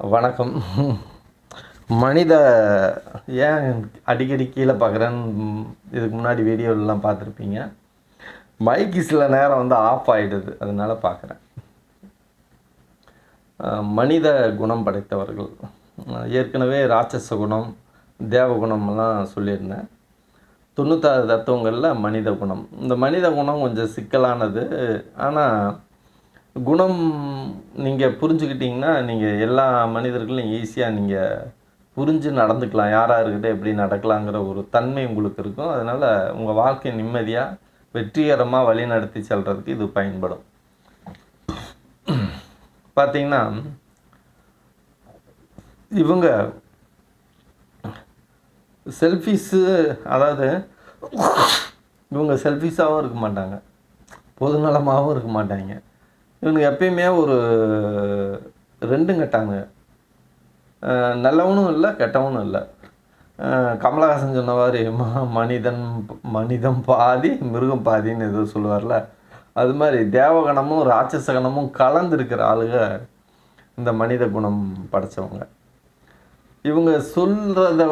வணக்கம். மனித ஏன் அடிக்கடி கீழே பார்க்குறேன்னு இதுக்கு முன்னாடி வீடியோலாம் பார்த்துருப்பீங்க. மைக்கு சில நேரம் ஆஃப் ஆகிடுது, அதனால் பார்க்குறேன். மனித குணம் படைத்தவர்கள், ஏற்கனவே ராட்சச குணம், தேவ குணம்லாம் சொல்லியிருந்தேன். 96 தத்துவங்களில் மனித குணம். இந்த மனித குணம் கொஞ்சம் சிக்கலானது. ஆனால் குணம் நீங்கள் புரிஞ்சுக்கிட்டிங்கன்னா நீங்கள் எல்லா மனிதர்களையும் ஈஸியாக நீங்கள் புரிஞ்சு நடந்துக்கலாம். யாராருக்கிட்ட எப்படி நடக்கலாங்கிற ஒரு தன்மை உங்களுக்கு இருக்கும். அதனால் உங்கள் வாழ்க்கை நிம்மதியாக வெற்றிகரமாக வழி நடத்தி செல்கிறதுக்கு இது பயன்படும். பார்த்திங்கன்னா இவங்க செல்ஃபிஸு, அதாவது இவங்க செல்ஃபிஸாகவும் இருக்க மாட்டாங்க, பொதுநலமாகவும் இருக்க மாட்டாங்க. இவனுக்கு எப்பயுமே ஒரு ரெண்டும் கட்டாங்க, நல்லவனும் இல்லை கெட்டவனும் இல்லை. கமலஹாசன் சொன்ன மாதிரி மனிதம் பாதி மிருகம் பாதின்னு எதோ சொல்லுவார்ல, அது மாதிரி தேவகணமும் ராட்சசகணமும் கலந்துருக்கிற ஆளுங்க இந்த மனித குணம் படைத்தவங்க. இவங்க சொல்கிறத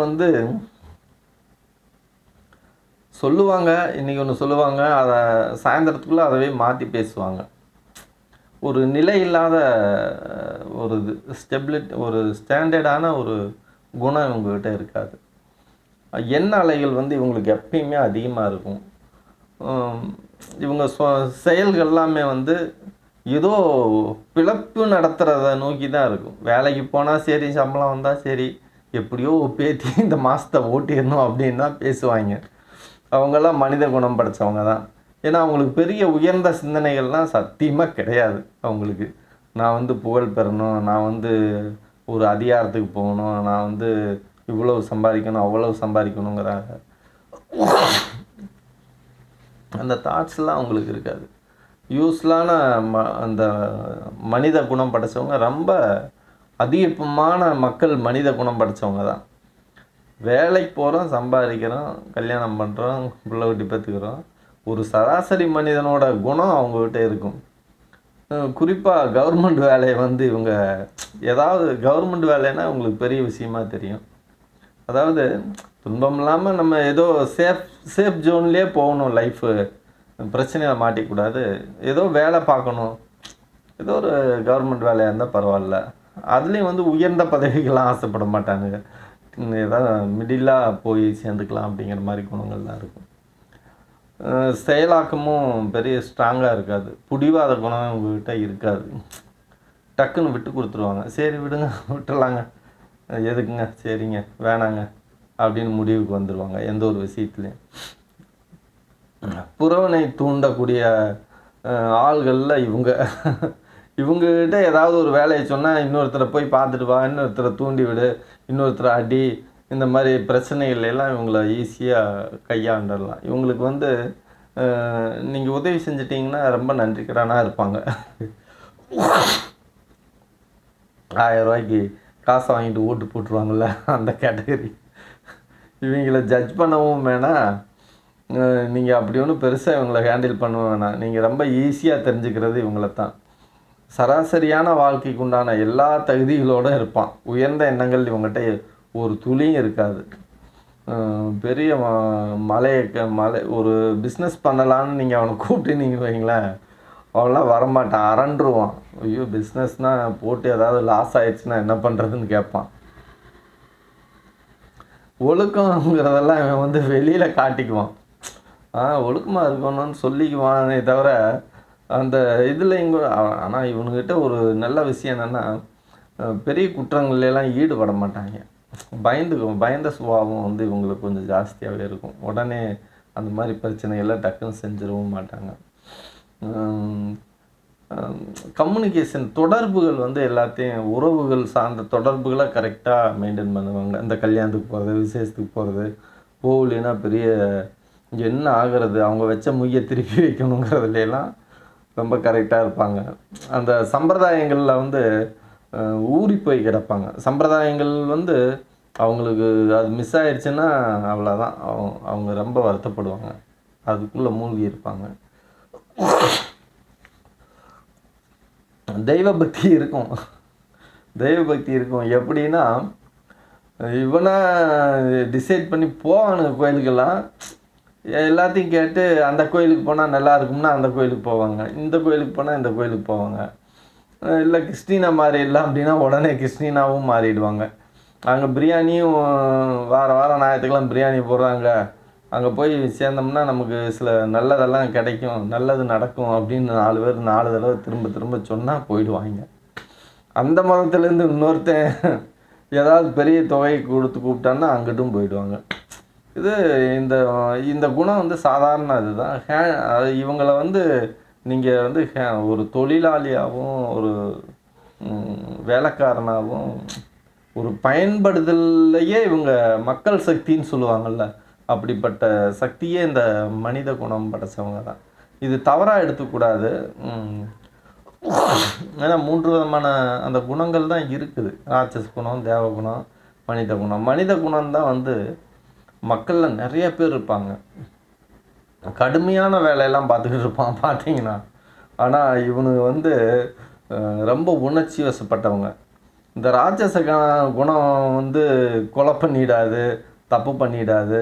சொல்லுவாங்க, இன்றைக்கி ஒன்று சொல்லுவாங்க, அதை சாயந்தரத்துக்குள்ளே அதவே மாற்றி பேசுவாங்க. ஒரு நிலை இல்லாத ஒரு ஒரு ஸ்டாண்டர்டான ஒரு குணம் இவங்ககிட்ட இருக்காது. எண்ண அலைகள் இவங்களுக்கு எப்பயுமே அதிகமாக இருக்கும். இவங்க செயல்கள் எல்லாமே ஏதோ பிழப்பு நடத்துகிறத நோக்கி தான் இருக்கும். வேலைக்கு போனால் சரி, சம்பளம் வந்தால் சரி, எப்படியோ பேத்தி இந்த மாதத்தை ஓட்டிடணும் அப்படின்னு தான் பேசுவாங்க. அவங்கெல்லாம் மனித குணம் படைத்தவங்க தான். ஏன்னா அவங்களுக்கு பெரிய உயர்ந்த சிந்தனைகள்லாம் சத்தியமாக கிடையாது. அவங்களுக்கு நான் புகழ் பெறணும், நான் ஒரு அதிகாரத்துக்கு போகணும், நான் இவ்வளவு சம்பாதிக்கணும் அவ்வளவு சம்பாதிக்கணுங்கிறாங்க. அந்த தாட்ஸ்லாம் அவங்களுக்கு இருக்காது. யூஸ்ஃபுல்லான அந்த மனித குணம் படைத்தவங்க ரொம்ப அதிகமான மக்கள் மனித குணம் படைத்தவங்க தான். வேலைக்கு போகிறோம், சம்பாதிக்கிறோம், கல்யாணம் பண்ணுறோம், பிள்ளை குட்டி பெற்றுக்கிறோம். ஒரு சராசரி மனிதனோட குணம் அவங்ககிட்ட இருக்கும். குறிப்பாக கவர்மெண்ட் வேலையை இவங்க ஏதாவது கவர்மெண்ட் வேலைன்னா உங்களுக்கு பெரிய விஷயமா தெரியும். அதாவது துன்பம் இல்லாமல் நம்ம ஏதோ சேஃப் ஜோன்லேயே போகணும், லைஃபு பிரச்சனையில் மாட்டிக்கூடாது, ஏதோ வேலை பார்க்கணும், ஏதோ ஒரு கவர்மெண்ட் வேலையாக இருந்தால் பரவாயில்ல. அதுலேயும் உயர்ந்த பதவிகள்லாம் ஆசைப்பட மாட்டாங்க, ஏதாவது மிடிலாக போய் சேர்ந்துக்கலாம் அப்படிங்கிற மாதிரி குணங்கள்லாம் இருக்கும். செயலாக்கமும் பெரிய ஸ்ட்ராங்காக இருக்காது, பிடிவாத குணம் உங்கள்கிட்ட இருக்காது. டக்குன்னு விட்டு கொடுத்துருவாங்க, சரி விடுங்க விட்டுடலாங்க, எதுக்குங்க, சரிங்க வேணாங்க அப்படின்னு முடிவுக்கு வந்துடுவாங்க எந்த ஒரு விஷயத்துலையும். புறவனை தூண்டக்கூடிய ஆள்களில் இவங்ககிட்ட ஏதாவது ஒரு வேலையை சொன்னால் இன்னொருத்தரை போய் பார்த்துட்டு வா, இன்னொருத்தரை தூண்டி விடு, இன்னொருத்தரை அடி, இந்த மாதிரி பிரச்சனைகள் எல்லாம் இவங்கள ஈஸியாக கையாண்டலாம். இவங்களுக்கு நீங்கள் உதவி செஞ்சிட்டிங்கன்னா ரொம்ப நன்றிக்கடனாக இருப்பாங்க. 1000 ரூபாய்க்கு காசை வாங்கிட்டு ஓட்டு போட்டுருவாங்கள்ல, அந்த கேட்டகரி. இவங்கள ஜட்ஜ் பண்ணவும் வேணாம், நீங்கள் அப்படி ஒன்றும் பெருசாக இவங்களை ஹேண்டில் பண்ண வேணாம். நீங்கள் ரொம்ப ஈஸியாக தெரிஞ்சுக்கிறது இவங்கள தான். சராசரியான வாழ்க்கைக்கு உண்டான எல்லா தகுதிகளோடு இருப்பான். உயர்ந்த எண்ணங்கள் இவங்ககிட்ட ஒரு துளியும் இருக்காது. பெரிய மலை ஒரு பிஸ்னஸ் பண்ணலான்னு நீங்கள் அவனை கூப்பிட்டு நீங்கள் வைங்களேன், அவன்லாம் வரமாட்டான், அரண்டுருவான். ஐயோ பிஸ்னஸ்னால் போட்டு ஏதாவது லாஸ் ஆகிடுச்சுன்னா என்ன பண்ணுறதுன்னு கேட்பான். ஒழுக்கங்கிறதெல்லாம் இவன் வெளியில் காட்டிக்குவான், ஒழுக்கமாக இருக்கணும்னு சொல்லிக்குவானே தவிர அந்த இதில் இங்கே. ஆனால் இவனுக்கிட்ட ஒரு நல்ல விஷயம் என்னென்னா, பெரிய குற்றங்கள்லாம் ஈடுபட மாட்டாங்க. பயந்த சுபாவம் இவங்களுக்கு கொஞ்சம் ஜாஸ்தியாகவே இருக்கும். உடனே அந்த மாதிரி பிரச்சனைகளை டக்குன்னு செஞ்சிடவும் மாட்டாங்க. கம்யூனிகேஷன் தொடர்புகள் எல்லாத்தையும், உறவுகள் சார்ந்த தொடர்புகளை கரெக்டாக மெயின்டைன் பண்ணுவாங்க. இந்த கல்யாணத்துக்கு போகிறது, விசேஷத்துக்கு போகிறது, போகலின்னா பெரிய என்ன ஆகிறது, அவங்க வச்ச முய்யை திருப்பி வைக்கணுங்கிறதுலாம் ரொம்ப கரெக்டாக இருப்பாங்க. அந்த சம்பிரதாயங்களில் ஊறி போய் கிடப்பாங்க. சம்பிரதாயங்கள் அவங்களுக்கு அது மிஸ் ஆயிடுச்சுன்னா அவ்வளோதான், அவங்க ரொம்ப வருத்தப்படுவாங்க, அதுக்குள்ளே மூழ்கி இருப்பாங்க. தெய்வ பக்தி இருக்கும், தெய்வ பக்தி இருக்கும். எப்படின்னா, இவனா டிசைட் பண்ணி போவானுங்க கோயிலுக்கெல்லாம். எல்லாத்தையும் கேட்டு அந்த கோயிலுக்கு போனால் நல்லா இருக்கும்னா அந்த கோயிலுக்கு போவாங்க. இந்த கோயிலுக்கு போனால் இந்த கோயிலுக்கு போவாங்க. இல்லை கிறிஸ்டினா மாறிடலாம் அப்படின்னா உடனே கிறிஸ்டினாவும் மாறிடுவாங்க. அங்கே பிரியாணியும் வாரம் ஞாயிற்றுக்கிழமை பிரியாணி போடுறாங்க. அங்கே போய் சேர்ந்தோம்னா நமக்கு சில நல்லதெல்லாம் கிடைக்கும், நல்லது நடக்கும் அப்படின்னு 4 பேர் 4 தடவை திரும்ப திரும்ப சொன்னால் போயிடுவாங்க. அந்த மதத்துலேருந்து இன்னொருத்தன் ஏதாவது பெரிய தொகை கொடுத்து கூப்பிட்டான்னா அங்கிட்டும் போயிடுவாங்க. இது இந்த இந்த குணம் வந்து சாதாரண இதுதான். இவங்கள வந்து நீங்கள் வந்து ஒரு தொழிலாளியாகவும் ஒரு வேலைக்காரனாகவும் ஒரு பயன்படுதல்லையே இவங்க மக்கள் சக்தின்னு சொல்லுவாங்கள்ல, அப்படிப்பட்ட சக்தியே இந்த மனித குணம் படைச்சவங்க தான். இது தவறாக எடுத்துக்கூடாது. ஏன்னா 3 விதமான அந்த குணங்கள் தான் இருக்குது. ராட்சஸ் குணம், தேவகுணம், மனித குணம். மனித குணம் தான் வந்து மக்களில் நிறைய பேர் இருப்பாங்க. கடுமையான வேலையெல்லாம் பார்த்துக்கிட்டு இருப்பான் பார்த்தீங்கன்னா. ஆனால் இவனுக்கு வந்து ரொம்ப உணர்ச்சி வசப்பட்டவங்க. இந்த ராட்சச குணம் வந்து கொலை பண்ணிடாது, தப்பு பண்ணிடாது.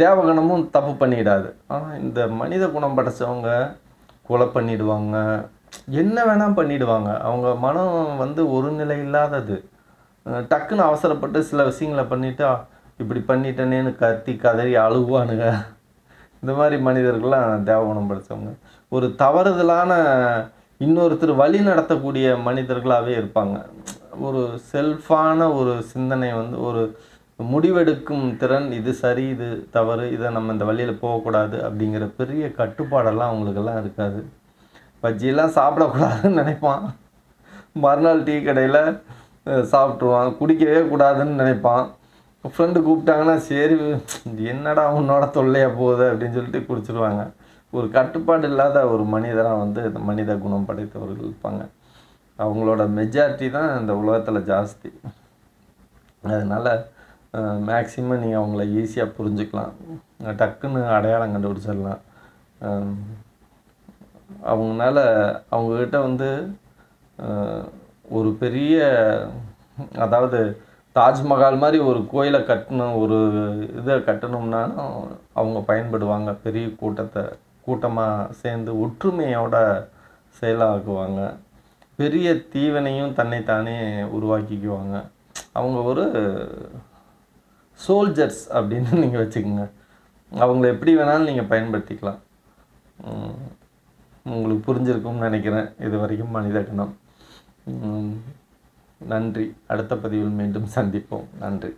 தேவகணமும் தப்பு பண்ணிடாது. ஆனால் இந்த மனித குணம் படைச்சவங்க கொலை பண்ணிடுவாங்க, என்ன வேணால் பண்ணிடுவாங்க. அவங்க மனம் வந்து ஒரு நிலை இல்லாதது. டக்குன்னு அவசரப்பட்டு சில விஷயங்களை பண்ணிவிட்டு இப்படி பண்ணிட்டேனேன்னு கத்தி கதறி அழுவானுங்க. இந்த மாதிரி மனிதர்கள்லாம் தேவகுணம் படைச்சவங்க. ஒரு தவறுதலான இன்னொருத்தர் வழி நடத்தக்கூடிய மனிதர்களாகவே இருப்பாங்க. ஒரு செல்ஃபான ஒரு சிந்தனை வந்து ஒரு முடிவெடுக்கும் திறன், இது சரி இது தவறு, இதை நம்ம இந்த வழியில் போகக்கூடாது அப்படிங்கிற பெரிய கட்டுப்பாடெல்லாம் அவங்களுக்கெல்லாம் இருக்காது. பஜ்ஜியெல்லாம் சாப்பிடக்கூடாதுன்னு நினைப்பான், மறுநாள் டீ கடையில் சாப்பிட்ருவான். குடிக்கவே கூடாதுன்னு நினைப்பான். ஃப்ரெண்டு கூப்பிட்டாங்கன்னா சரி என்னடா உன்னோட தொல்லையாக போகுது அப்படின்னு சொல்லிட்டு குடிச்சிடுவாங்க. ஒரு கட்டுப்பாடு இல்லாத ஒரு மனிதராக வந்து இந்த மனித குணம் படைத்தவர்கள் இருப்பாங்க. அவங்களோட மெஜாரிட்டி தான் இந்த உலகத்தில் ஜாஸ்தி. அதனால் மேக்ஸிமம் நீங்கள் அவங்கள ஈஸியாக புரிஞ்சுக்கலாம், டக்குன்னு அடையாளம் கண்டுபிடிச்சிடலாம். அவங்களால அவங்கக்கிட்ட வந்து ஒரு பெரிய, அதாவது தாஜ்மஹால் மாதிரி ஒரு கோயிலை கட்டணும், ஒரு இதை கட்டணும்னாலும் அவங்க பயன்படுவாங்க. பெரிய கூட்டமாக சேர்ந்து ஒற்றுமையோட செயலாக்குவாங்க. பெரிய தீவினையும் தன்னைத்தானே உருவாக்கிக்குவாங்க. அவங்க ஒரு சோல்ஜர்ஸ் அப்படின்னு நீங்கள் வச்சுக்கோங்க. அவங்கள எப்படி வேணாலும் நீங்கள் பயன்படுத்திக்கலாம். உங்களுக்கு புரிஞ்சிருக்கும்னு நினைக்கிறேன். இது வரைக்கும் மனித குணம். நன்றி. அடுத்த பதிவில் மீண்டும் சந்திப்போம். நன்றி.